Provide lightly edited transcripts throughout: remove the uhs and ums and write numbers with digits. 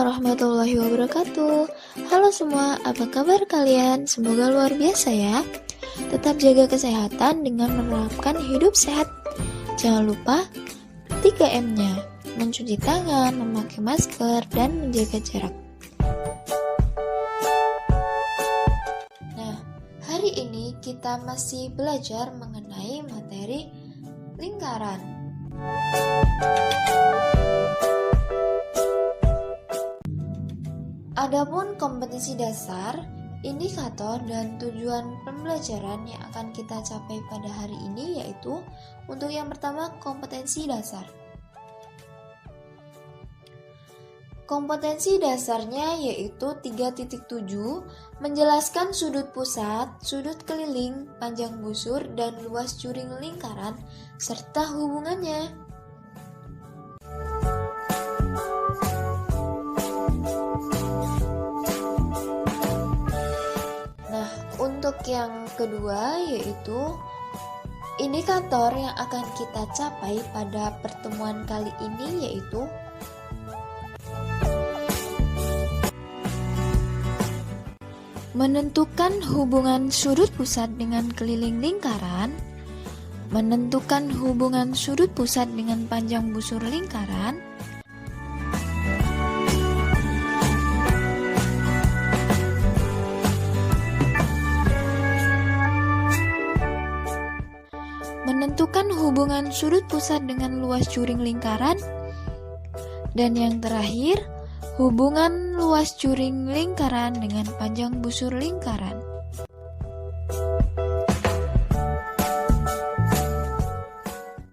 warahmatullahi wabarakatuh. Halo semua, apa kabar kalian? Semoga luar biasa ya. Tetap jaga kesehatan dengan menerapkan hidup sehat. Jangan lupa 3M-nya, mencuci tangan, memakai masker, dan menjaga jarak. Nah, hari ini kita masih belajar mengenai materi lingkaran. Adapun kompetensi dasar, indikator dan tujuan pembelajaran yang akan kita capai pada hari ini yaitu untuk yang pertama kompetensi dasar. Kompetensi dasarnya yaitu 3.7 menjelaskan sudut pusat, sudut keliling, panjang busur, dan luas juring lingkaran serta hubungannya. Untuk yang kedua yaitu indikator yang akan kita capai pada pertemuan kali ini yaitu menentukan hubungan sudut pusat dengan keliling lingkaran, menentukan hubungan sudut pusat dengan panjang busur lingkaran, menentukan hubungan sudut pusat dengan luas juring lingkaran, dan yang terakhir, hubungan luas juring lingkaran dengan panjang busur lingkaran.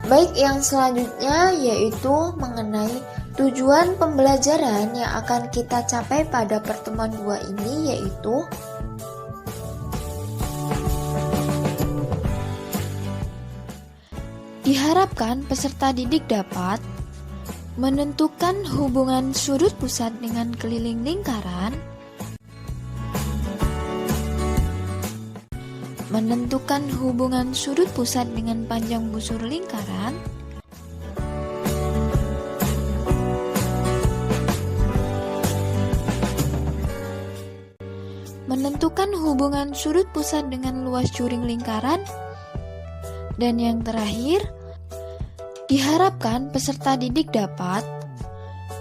Baik, yang selanjutnya yaitu mengenai tujuan pembelajaran yang akan kita capai pada pertemuan 2 ini yaitu diharapkan peserta didik dapat menentukan hubungan sudut pusat dengan keliling lingkaran, menentukan hubungan sudut pusat dengan panjang busur lingkaran, menentukan hubungan sudut pusat dengan luas juring lingkaran, dan yang terakhir, diharapkan peserta didik dapat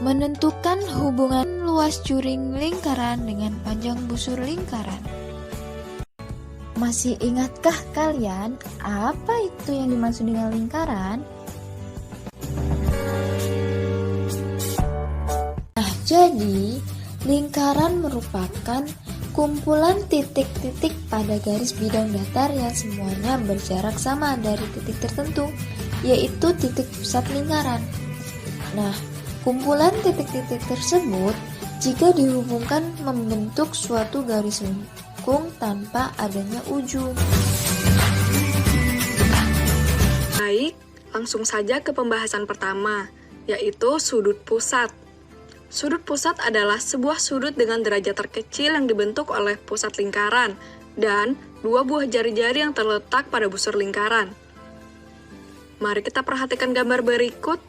menentukan hubungan luas juring lingkaran dengan panjang busur lingkaran. Masih ingatkah kalian apa itu yang dimaksud dengan lingkaran? Nah, jadi lingkaran merupakan kumpulan titik-titik pada garis bidang datar yang semuanya berjarak sama dari titik tertentu, yaitu titik pusat lingkaran. Nah, kumpulan titik-titik tersebut jika dihubungkan membentuk suatu garis lengkung tanpa adanya ujung. Baik, langsung saja ke pembahasan pertama, yaitu sudut pusat. Sudut pusat adalah sebuah sudut dengan derajat terkecil yang dibentuk oleh pusat lingkaran dan dua buah jari-jari yang terletak pada busur lingkaran. Mari kita perhatikan gambar berikut.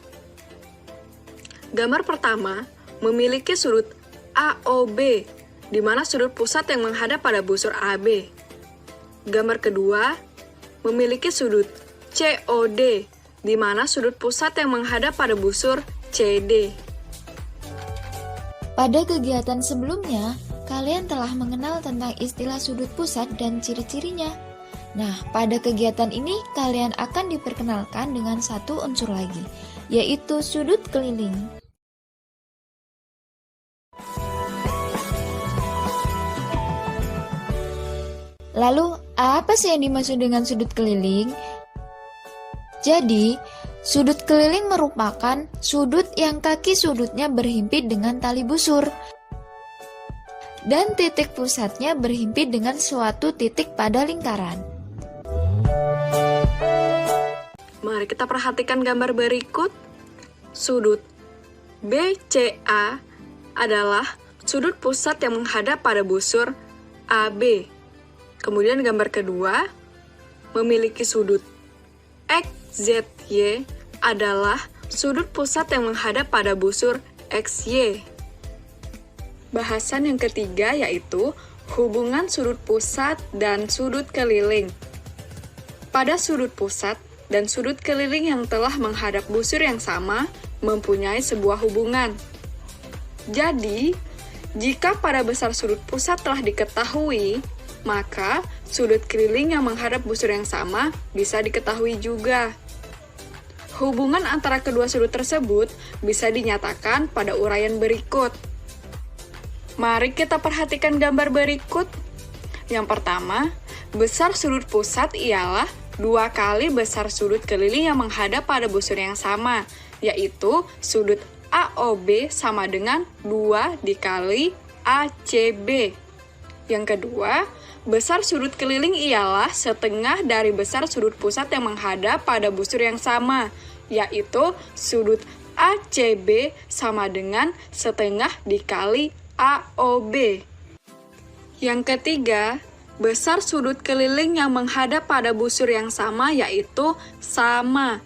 Gambar pertama memiliki sudut AOB, di mana sudut pusat yang menghadap pada busur AB. Gambar kedua memiliki sudut COD, di mana sudut pusat yang menghadap pada busur CD. Pada kegiatan sebelumnya, kalian telah mengenal tentang istilah sudut pusat dan ciri-cirinya. Nah, pada kegiatan ini kalian akan diperkenalkan dengan satu unsur lagi, yaitu sudut keliling. Lalu, apa sih yang dimaksud dengan sudut keliling? Jadi, sudut keliling merupakan sudut yang kaki sudutnya berhimpit dengan tali busur dan titik pusatnya berhimpit dengan suatu titik pada lingkaran. Mari kita perhatikan gambar berikut. Sudut BCA adalah sudut pusat yang menghadap pada busur AB. Kemudian gambar kedua memiliki sudut XZY adalah sudut pusat yang menghadap pada busur XY. Bahasan yang ketiga yaitu hubungan sudut pusat dan sudut keliling. Pada sudut pusat dan sudut keliling yang telah menghadap busur yang sama mempunyai sebuah hubungan. Jadi, jika pada besar sudut pusat telah diketahui, maka sudut keliling yang menghadap busur yang sama bisa diketahui juga. Hubungan antara kedua sudut tersebut bisa dinyatakan pada uraian berikut. Mari kita perhatikan gambar berikut. Yang pertama, besar sudut pusat ialah 2 kali besar sudut keliling yang menghadap pada busur yang sama, yaitu sudut AOB sama dengan 2 dikali ACB. Yang kedua, besar sudut keliling ialah setengah dari besar sudut pusat yang menghadap pada busur yang sama, yaitu sudut ACB sama dengan setengah dikali AOB. Yang ketiga, besar sudut keliling yang menghadap pada busur yang sama yaitu sama.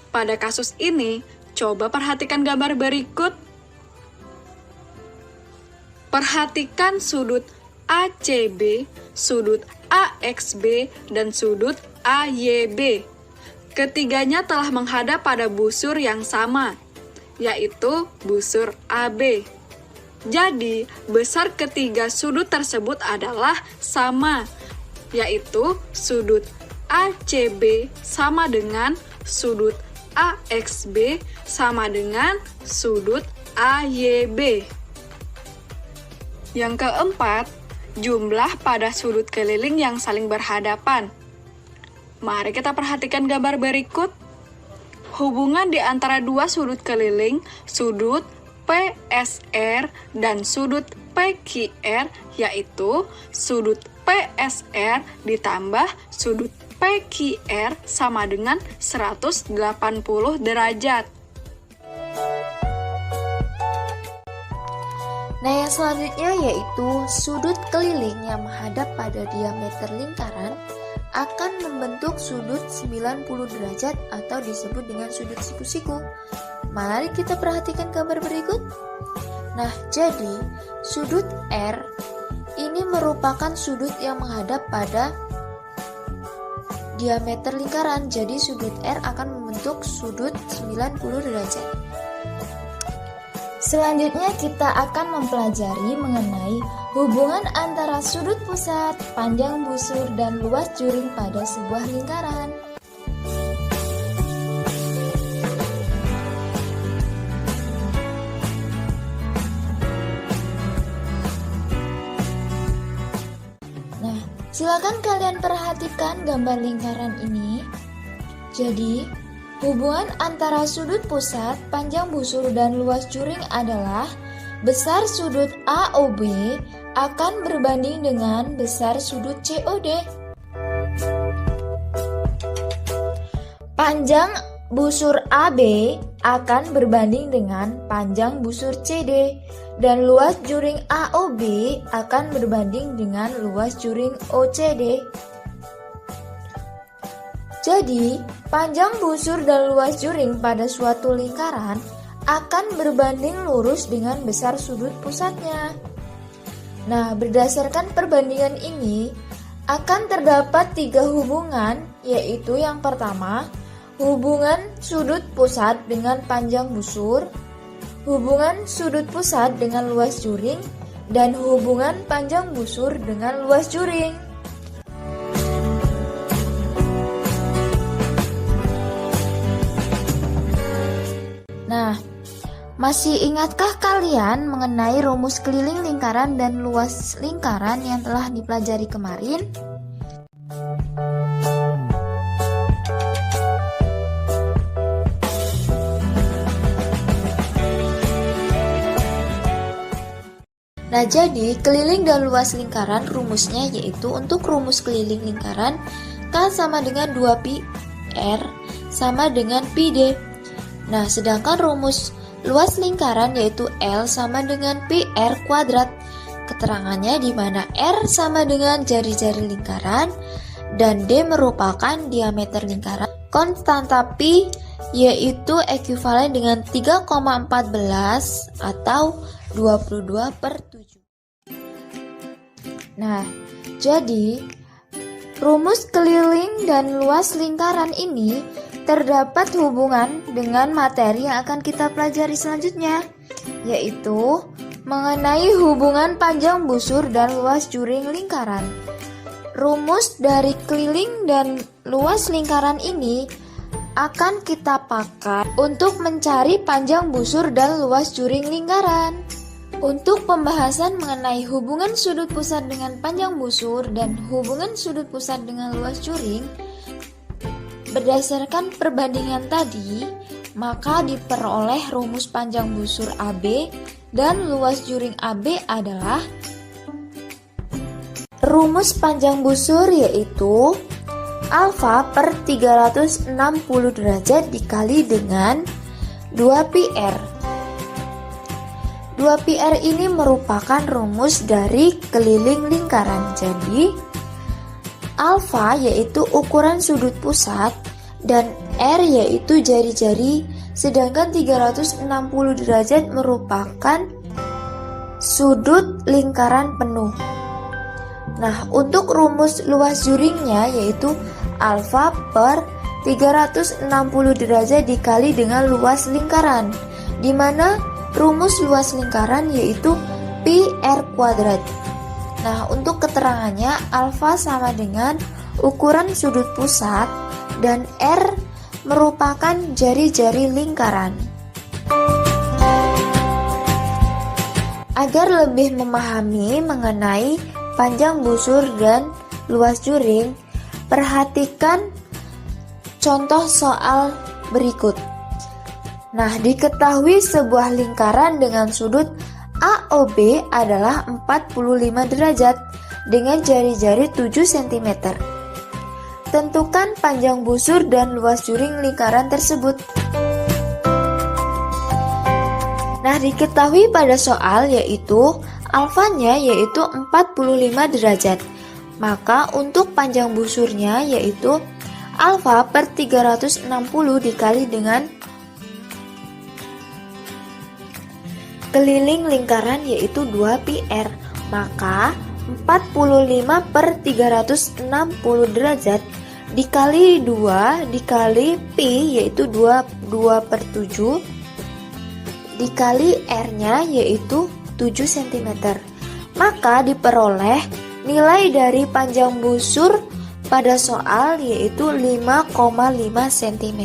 Pada kasus ini, coba perhatikan gambar berikut. Perhatikan sudut ACB, sudut AXB, dan sudut AYB. Ketiganya telah menghadap pada busur yang sama, yaitu busur AB. Jadi, besar ketiga sudut tersebut adalah sama, yaitu sudut ACB sama dengan sudut AXB sama dengan sudut AYB. Yang keempat, jumlah pada sudut keliling yang saling berhadapan. Mari kita perhatikan gambar berikut. Hubungan di antara dua sudut keliling, sudut PSR dan sudut PQR, yaitu sudut PSR ditambah sudut PQR sama dengan 180 derajat. Nah, yang selanjutnya yaitu sudut keliling yang menghadap pada diameter lingkaran akan membentuk sudut 90 derajat atau disebut dengan sudut siku-siku. Mari kita perhatikan gambar berikut. Nah, jadi sudut R ini merupakan sudut yang menghadap pada diameter lingkaran. Jadi sudut R akan membentuk sudut 90 derajat. Selanjutnya kita akan mempelajari mengenai hubungan antara sudut pusat, panjang busur, dan luas juring pada sebuah lingkaran. Nah, silakan kalian perhatikan gambar lingkaran ini. Jadi, hubungan antara sudut pusat, panjang busur, dan luas juring adalah besar sudut AOB akan berbanding dengan besar sudut COD. Panjang busur AB akan berbanding dengan panjang busur CD, dan luas juring AOB akan berbanding dengan luas juring OCD. Jadi, panjang busur dan luas juring pada suatu lingkaran akan berbanding lurus dengan besar sudut pusatnya. Nah, berdasarkan perbandingan ini, akan terdapat 3 hubungan, yaitu yang pertama, hubungan sudut pusat dengan panjang busur, hubungan sudut pusat dengan luas juring, dan hubungan panjang busur dengan luas juring. Nah, masih ingatkah kalian mengenai rumus keliling lingkaran dan luas lingkaran yang telah dipelajari kemarin? Nah, jadi keliling dan luas lingkaran rumusnya yaitu untuk rumus keliling lingkaran K sama dengan 2pi R sama dengan pi D. Nah, sedangkan rumus luas lingkaran yaitu L sama dengan pi R kuadrat. Keterangannya di mana R sama dengan jari-jari lingkaran dan D merupakan diameter lingkaran. Konstanta pi yaitu ekuivalen dengan 3,14 atau 22/7. Nah, jadi rumus keliling dan luas lingkaran ini terdapat hubungan dengan materi yang akan kita pelajari selanjutnya, yaitu mengenai hubungan panjang busur dan luas juring lingkaran. Rumus dari keliling dan luas lingkaran ini akan kita pakai untuk mencari panjang busur dan luas juring lingkaran. Untuk pembahasan mengenai hubungan sudut pusat dengan panjang busur dan hubungan sudut pusat dengan luas juring, berdasarkan perbandingan tadi, maka diperoleh rumus panjang busur AB dan luas juring AB adalah rumus panjang busur yaitu alfa per 360 derajat dikali dengan 2πr. 2πr ini merupakan rumus dari keliling lingkaran. Jadi, alfa yaitu ukuran sudut pusat dan r yaitu jari-jari, sedangkan 360 derajat merupakan sudut lingkaran penuh. Nah, untuk rumus luas juringnya yaitu alfa per 360 derajat dikali dengan luas lingkaran, di mana rumus luas lingkaran yaitu pi r kuadrat. Nah, untuk keterangannya alfa sama dengan ukuran sudut pusat dan r merupakan jari-jari lingkaran. Agar lebih memahami mengenai panjang busur dan luas juring, perhatikan contoh soal berikut. Nah, diketahui sebuah lingkaran dengan sudut AOB adalah 45 derajat dengan jari-jari 7 cm. Tentukan panjang busur dan luas juring lingkaran tersebut. Nah, diketahui pada soal yaitu alfanya yaitu 45 derajat. Maka untuk panjang busurnya yaitu alfa per 360 dikali dengan keliling lingkaran yaitu 2πr. Maka 45 per 360 derajat dikali 2 dikali pi yaitu 2/7 dikali r-nya yaitu 7 cm. Maka diperoleh nilai dari panjang busur pada soal yaitu 5,5 cm.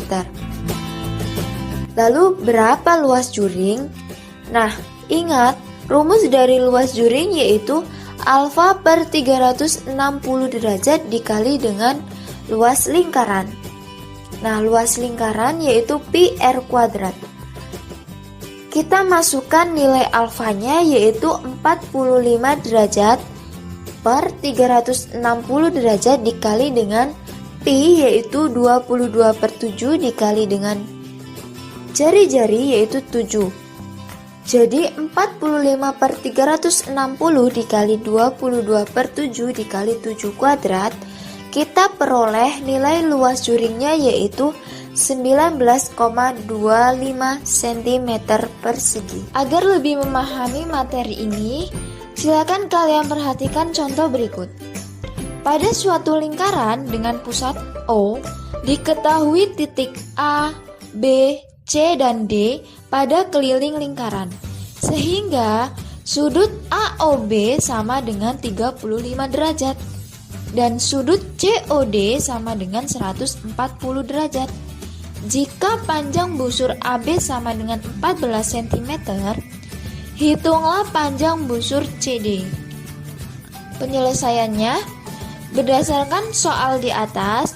Lalu berapa luas juring? Nah, ingat rumus dari luas juring yaitu alfa per 360 derajat dikali dengan luas lingkaran. Nah, luas lingkaran yaitu pi r kuadrat. Kita masukkan nilai alfanya yaitu 45 derajat per 360 derajat dikali dengan pi yaitu 22/7 dikali dengan jari-jari yaitu 7. Jadi 45 per 360 dikali 22/7 dikali 7 kuadrat, kita peroleh nilai luas juringnya yaitu 19,25 cm persegi. Agar lebih memahami materi ini, silakan kalian perhatikan contoh berikut. Pada suatu lingkaran dengan pusat O, diketahui titik A, B, C, dan D pada keliling lingkaran. Sehingga sudut AOB sama dengan 35 derajat dan sudut COD sama dengan 140 derajat. Jika panjang busur AB sama dengan 14 cm, hitunglah panjang busur CD. Penyelesaiannya, berdasarkan soal di atas,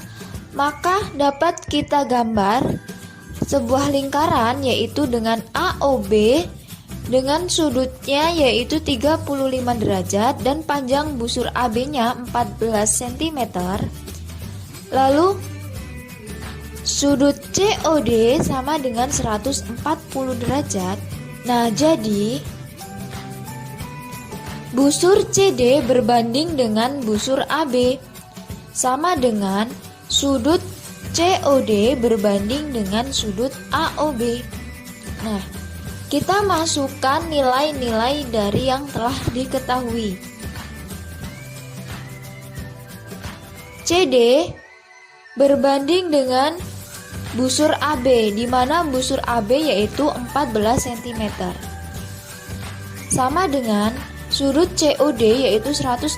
maka dapat kita gambar sebuah lingkaran yaitu dengan AOB dengan sudutnya yaitu 35 derajat dan panjang busur AB-nya 14 cm. Lalu sudut COD sama dengan 140 derajat. Nah, jadi busur CD berbanding dengan busur AB sama dengan sudut COD berbanding dengan sudut AOB. Nah, kita masukkan nilai-nilai dari yang telah diketahui. CD berbanding dengan busur AB, di mana busur AB yaitu 14 cm. Sama dengan sudut COD yaitu 140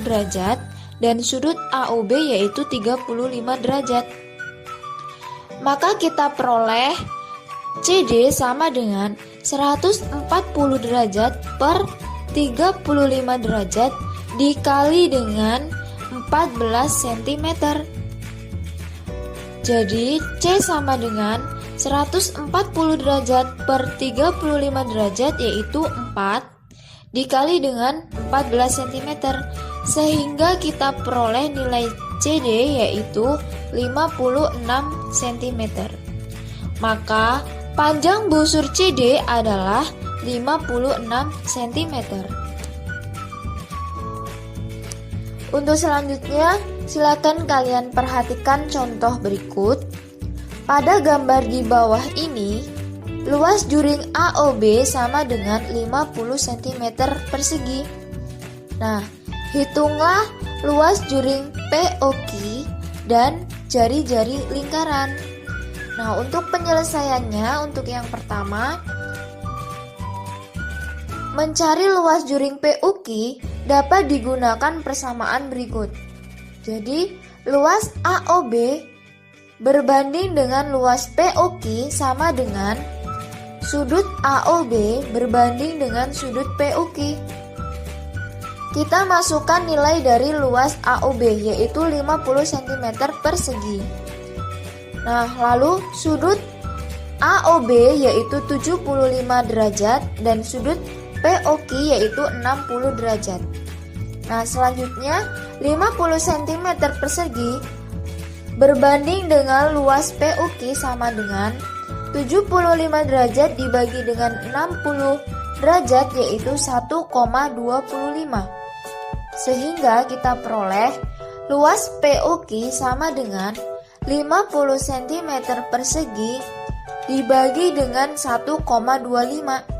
derajat dan sudut AOB yaitu 35 derajat. Maka kita peroleh CD sama dengan 140 derajat per 35 derajat dikali dengan 14 cm. Jadi C sama dengan 140 derajat per 35 derajat yaitu 4 dikali dengan 14 cm, sehingga kita peroleh nilai CD yaitu 56 cm. Maka panjang busur CD adalah 56 cm. Untuk selanjutnya, silakan kalian perhatikan contoh berikut. Pada gambar di bawah ini, luas juring AOB sama dengan 50 cm persegi. Nah, hitunglah luas juring POQ dan jari-jari lingkaran. Nah, untuk penyelesaiannya, untuk yang pertama, mencari luas juring POQ dapat digunakan persamaan berikut. Jadi, luas AOB berbanding dengan luas POQ sama dengan sudut AOB berbanding dengan sudut POQ. Kita masukkan nilai dari luas AOB yaitu 50 cm persegi. Nah, lalu sudut AOB yaitu 75 derajat dan sudut POQ yaitu 60 derajat. Nah, selanjutnya 50 cm persegi berbanding dengan luas POQ sama dengan 75 derajat dibagi dengan 60 derajat yaitu 1,25. Sehingga kita peroleh luas POQ sama dengan 50 cm persegi dibagi dengan 1,25.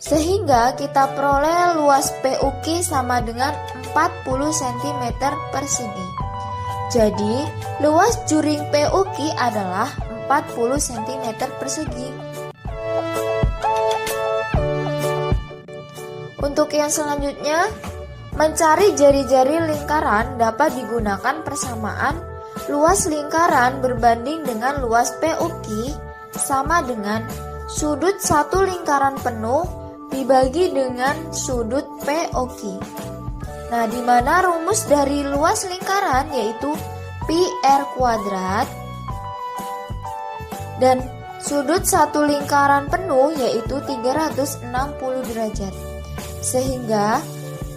Sehingga kita peroleh luas POQ sama dengan 40 cm persegi. Jadi, luas juring POQ adalah 40 cm persegi. Untuk yang selanjutnya, mencari jari-jari lingkaran dapat digunakan persamaan luas lingkaran berbanding dengan luas POQ sama dengan sudut satu lingkaran penuh dibagi dengan sudut POQ. Nah, di mana rumus dari luas lingkaran yaitu pi r kuadrat dan sudut satu lingkaran penuh yaitu 360 derajat. Sehingga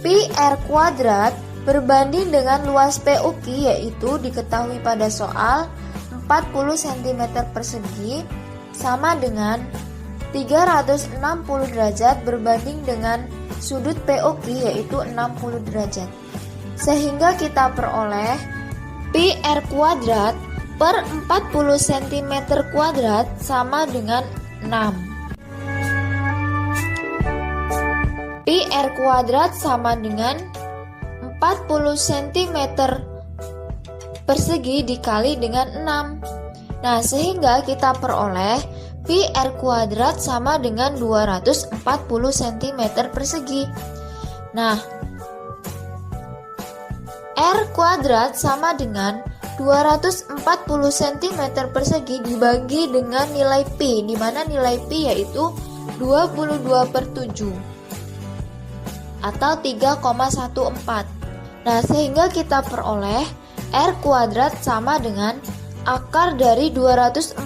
pi r kuadrat berbanding dengan luas POQ yaitu diketahui pada soal 40 cm persegi sama dengan 360 derajat berbanding dengan sudut POQ yaitu 60 derajat. Sehingga kita peroleh pi r kuadrat per 40 cm kuadrat sama dengan 6. Pi r kuadrat sama dengan 40 cm persegi dikali dengan 6. Nah, sehingga kita peroleh pi r kuadrat sama dengan 240 cm persegi. Nah, r kuadrat sama dengan 240 cm persegi dibagi dengan nilai pi, di mana nilai pi yaitu 22/7 atau 3,14. Nah, sehingga kita peroleh r kuadrat sama dengan akar dari 240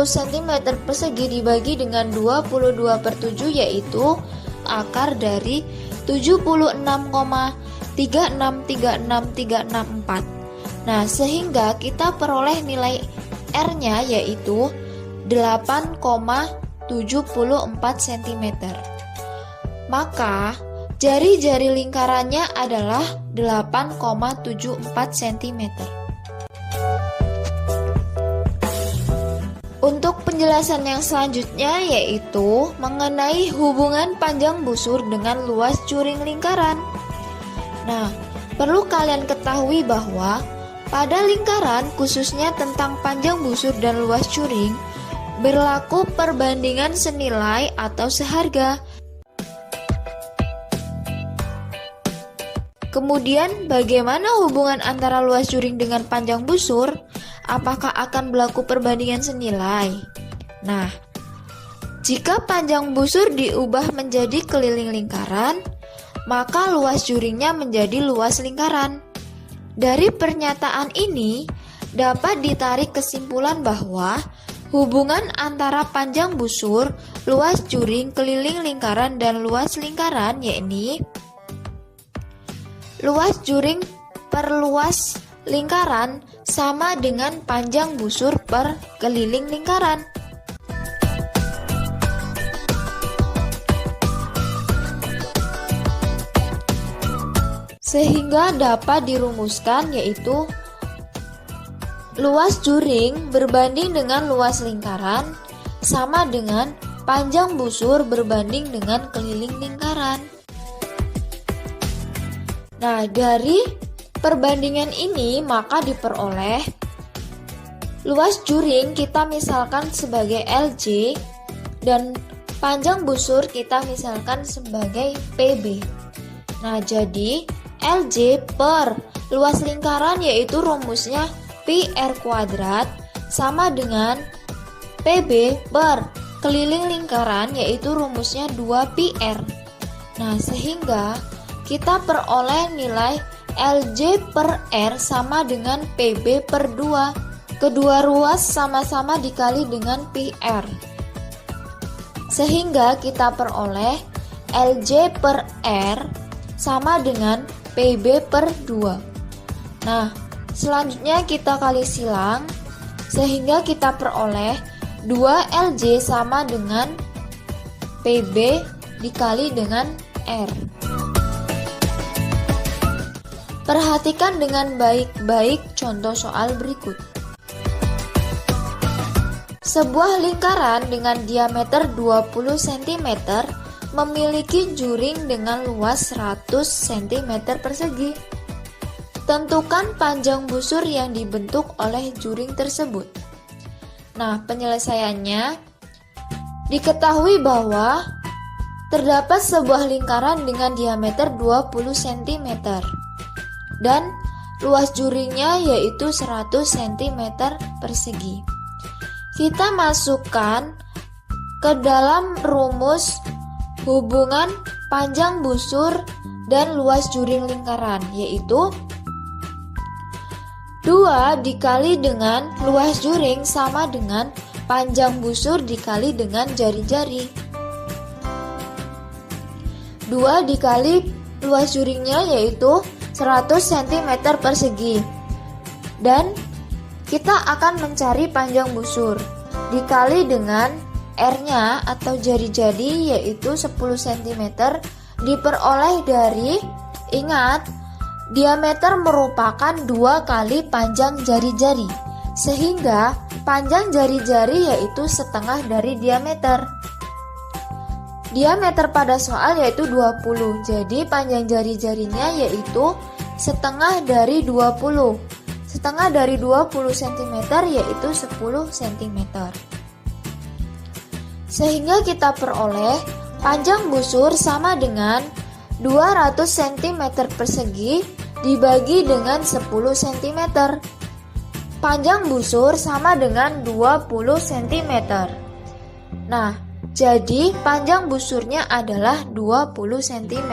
cm persegi dibagi dengan 22/7 yaitu akar dari 76,3636364. Nah, sehingga kita peroleh nilai R-nya yaitu 8,74 cm. Maka jari-jari lingkarannya adalah 8,74 cm. Untuk penjelasan yang selanjutnya yaitu mengenai hubungan panjang busur dengan luas juring lingkaran. Nah, Perlu kalian ketahui bahwa pada lingkaran, khususnya tentang panjang busur dan luas juring, berlaku perbandingan senilai atau seharga. Kemudian, bagaimana hubungan antara luas juring dengan panjang busur? Apakah akan berlaku perbandingan senilai? Nah, jika panjang busur diubah menjadi keliling lingkaran, maka luas juringnya menjadi luas lingkaran. Dari pernyataan ini, dapat ditarik kesimpulan bahwa hubungan antara panjang busur, luas juring, keliling lingkaran, dan luas lingkaran, yakni luas juring per luas lingkaran sama dengan panjang busur per keliling lingkaran. Sehingga dapat dirumuskan yaitu luas juring berbanding dengan luas lingkaran sama dengan panjang busur berbanding dengan keliling lingkaran. Nah, dari perbandingan ini maka diperoleh luas juring kita misalkan sebagai LJ dan panjang busur kita misalkan sebagai PB. Nah, jadi LJ per luas lingkaran yaitu rumusnya pi R kuadrat sama dengan PB per keliling lingkaran yaitu rumusnya 2pi R. Nah, sehingga kita peroleh nilai LJ per R sama dengan PB per 2. Kedua ruas sama-sama dikali dengan pi R. Sehingga kita peroleh LJ per R sama dengan PB per 2. Nah, selanjutnya kita kali silang sehingga kita peroleh 2LJ sama dengan PB dikali dengan R. Perhatikan dengan baik-baik contoh soal berikut. Sebuah lingkaran dengan diameter 20 cm memiliki juring dengan luas 100 cm persegi. Tentukan panjang busur yang dibentuk oleh juring tersebut. Nah, penyelesaiannya diketahui bahwa terdapat sebuah lingkaran dengan diameter 20 cm dan luas juringnya yaitu 100 cm persegi. Kita masukkan ke dalam rumus hubungan panjang busur dan luas juring lingkaran, yaitu 2 dikali dengan luas juring sama dengan panjang busur dikali dengan jari-jari. 2 dikali luas juringnya yaitu 100 cm persegi. Dan kita akan mencari panjang busur. Dikali dengan R-nya atau jari-jari yaitu 10 cm diperoleh dari, ingat, diameter merupakan 2 kali panjang jari-jari. Sehingga panjang jari-jari yaitu setengah dari diameter. Diameter pada soal yaitu 20. Jadi panjang jari-jarinya yaitu setengah dari 20. Setengah dari 20 cm yaitu 10 cm. Sehingga kita peroleh panjang busur sama dengan 200 cm persegi dibagi dengan 10 cm. Panjang busur sama dengan 20 cm. Nah, jadi panjang busurnya adalah 20 cm.